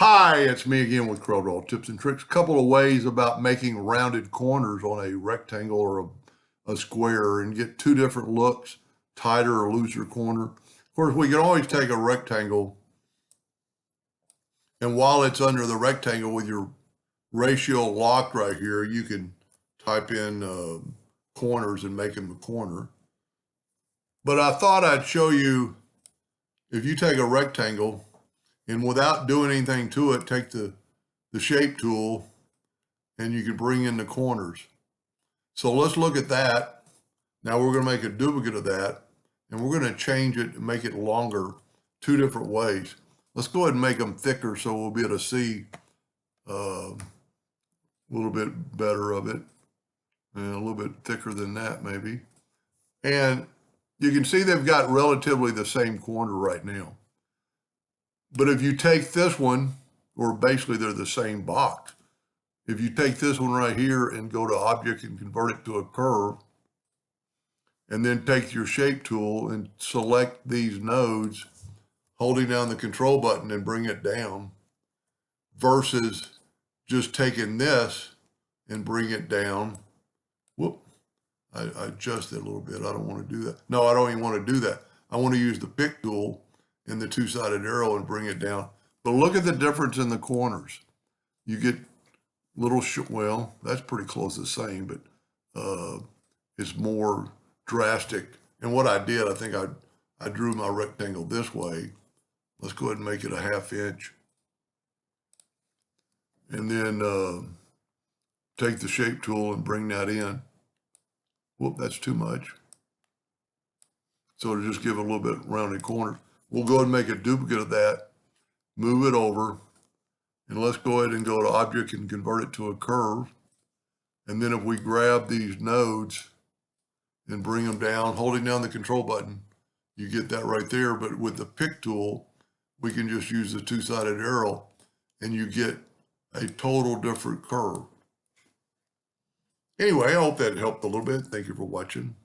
Hi, it's me again with Corel tips and tricks. A couple of ways about making rounded corners on a rectangle or a square and get two different looks, tighter or looser corner. Of course, we can always take a rectangle, and while it's under the rectangle with your ratio locked right here, you can type in corners and make them a corner. But I thought I'd show you, if you take a rectangle and without doing anything to it, take the shape tool and you can bring in the corners. So let's look at that. Now we're going to make a duplicate of that, and we're going to change it and make it longer two different ways. Let's go ahead and make them thicker so we'll be able to see a little bit better of it, and a little bit thicker than that maybe. And you can see they've got relatively the same corner right now. But if you take this one, or basically they're the same box, if you take this one right here and go to Object and convert it to a curve, and then take your shape tool and select these nodes, holding down the control button and bring it down, versus just taking this and bring it down. Whoop, I adjusted a little bit. I don't want to do that. No, I don't even want to do that. I want to use the pick tool and the two-sided arrow and bring it down. But look at the difference in the corners. You get little, well, that's pretty close to the same, but it's more drastic. And what I did, I think I drew my rectangle this way. Let's go ahead and make it a 1/2 inch. And then take the shape tool and bring that in. Whoop, that's too much. So to just give it a little bit rounded corners. We'll go ahead and make a duplicate of that, move it over, and let's go ahead and go to Object and convert it to a curve. And then if we grab these nodes and bring them down, holding down the control button, you get that right there. But with the pick tool, we can just use the two-sided arrow and you get a total different curve. Anyway, I hope that helped a little bit. Thank you for watching.